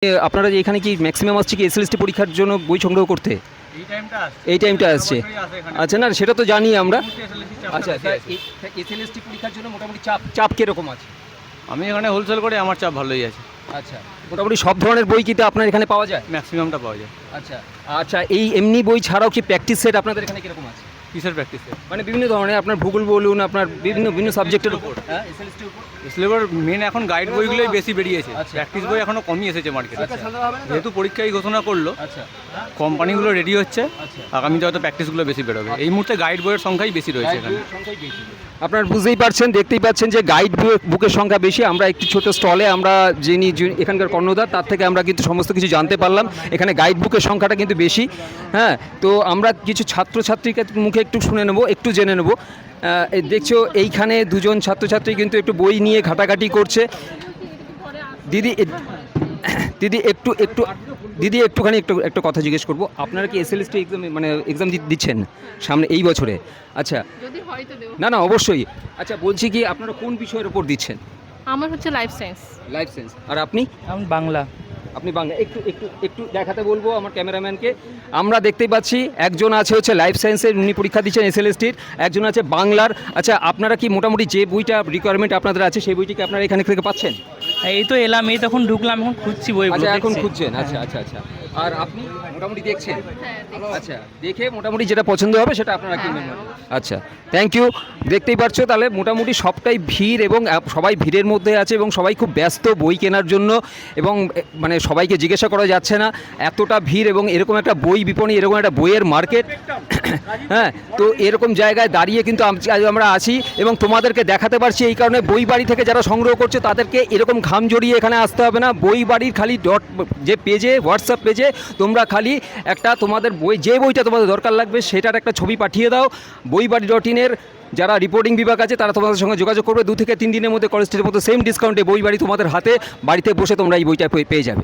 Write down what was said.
আপনারা যে এখানে কি ম্যাক্সিমাম আসছে কি এসএলএসটি পরীক্ষার জন্য বই সংগ্রহ করতে? এই টাইমটা আসছে। আচ্ছা, না সেটা তো জানি আমরা। আচ্ছা, এসএলএসটি পরীক্ষার জন্য মোটামুটি চাপ কীরকম আছে? আমি এখানে হোলসেল করে, আমার চাপ ভালোই আছে। আচ্ছা, মোটামুটি সব ধরনের বই কি আপনার এখানে পাওয়া যায়? ম্যাক্সিমামটা পাওয়া যায়। আচ্ছা আচ্ছা, এই এমনি বই ছাড়াও কি প্র্যাকটিস সেট আপনাদের এখানে কীরকম আছে? কিসের প্র্যাকটিস? মানে বিভিন্ন ধরনের, আপনার ভূগোল বলুন, আপনার বিভিন্ন বিভিন্ন সাবজেক্টের উপর। হ্যাঁ, এসএলএসটির উপর সিলেবাস মেন এখন গাইড বইগুলোই বেশি বেরিয়েছে। আচ্ছা। প্র্যাকটিস বই এখনো কমই এসেছে মার্কেটে। আচ্ছা। যেহেতু পরীক্ষাই ঘোষণা করলো, আচ্ছা কোম্পানিগুলো রেডি হচ্ছে, আচ্ছা। আগামীতে হয়তো প্র্যাকটিসগুলো বেশি বেরোবে। এই মুহূর্তে গাইড বইয়ের সংখ্যাই বেশি রয়েছে এখানে। আপনার বুঝতেই পারছেন, দেখতেই পাচ্ছেন যে গাইড বুকের সংখ্যা বেশি। আমরা একটি ছোট স্টলে আমরা যিনি এখানকার কর্ণধার তার থেকে আমরা কিন্তু সমস্ত কিছু জানতে পারলাম। এখানে গাইড বুকের সংখ্যাটা কিন্তু বেশি। হ্যাঁ, তো আমরা কিছু ছাত্রছাত্রীর মুখে একটু শুনে নেব, একটু জেনে নেব। দেখছো এইখানে দুজন ছাত্রছাত্রী কিন্তু একটু বই নিয়ে ঘাটাঘাটি করছে। দিদি দিদি একটু একটু দিদি একটুখানি একটু কথা জিজ্ঞেস করবো, আপনারা কি এসএলএসটি এক্সাম মানে এক্সাম দিচ্ছেন সামনে এই বছরে? আচ্ছা, না না অবশ্যই। আচ্ছা, বলছি কি আপনারা কোন বিষয়ের উপর দিচ্ছেন? আমার হচ্ছে লাইফ সায়েন্স। Life science. আর আপনি? আমি বাংলা। আপনি বাংলা। একটু একটু একটু দেখাতে বলবো আমার ক্যামেরাম্যানকে। আমরা দেখতেই পাচ্ছি একজন আছে হচ্ছে লাইফ সায়েন্সের, উনি পরীক্ষা দিচ্ছেন এসএলএসটির, একজন আছে বাংলার। আচ্ছা, আপনারা কি মোটামুটি যে বইটা রিকোয়ারমেন্ট আপনাদের আছে সেই বইটিকে আপনারা এখানে থেকে পাচ্ছেন? এই তো এলাম, এই তখন ঢুকলাম, এখন খুঁজছি বই। আচ্ছা, এখন খুঁজছেন। আচ্ছা আচ্ছা আচ্ছা। আর আপনি মোটামুটি দেখছেন? আচ্ছা, দেখে মোটামুটি যেটা পছন্দ হবে সেটা আপনারা কিনবেন। আচ্ছা, থ্যাংক ইউ। দেখতেই পাচ্ছ তাহলে মোটামুটি সবটাই ভিড় এবং সবাই ভিড়ের মধ্যে আছে এবং সবাই খুব ব্যস্ত বই কেনার জন্য, এবং মানে সবাইকে জিজ্ঞাসা করা যাচ্ছে না, এতটা ভিড় এবং এরকম একটা বই বিপণী, এরকম একটা বইয়ের মার্কেট। হ্যাঁ, তো এরকম জায়গায় দাঁড়িয়ে কিন্তু আমরা আছি এবং তোমাদেরকে দেখাতে পারছি। এই কারণে বই বাড়ি থেকে যারা সংগ্রহ করছে তাদেরকে এরকম ঘাম জড়িয়ে এখানে আসতে হবে না। বই বাড়ির খালি যে পেজে, হোয়াটসঅ্যাপ পেজে তোমরা খালি একটা তোমাদের বই, যে বইটা তোমাদের দরকার লাগবে সেটার একটা ছবি পাঠিয়ে দাও। বইবাড়ি.in-এর যারা রিপোর্টিং বিভাগ আছে তারা তোমাদের সঙ্গে যোগাযোগ করবে। 2 থেকে 3 দিনের মধ্যে কলেজ স্ট্রিটের মতো সেম ডিসকাউন্টে বই বাড়ি তোমাদের হাতে বাড়িতে বসে তোমরা এই বইটা পেয়ে যাবে।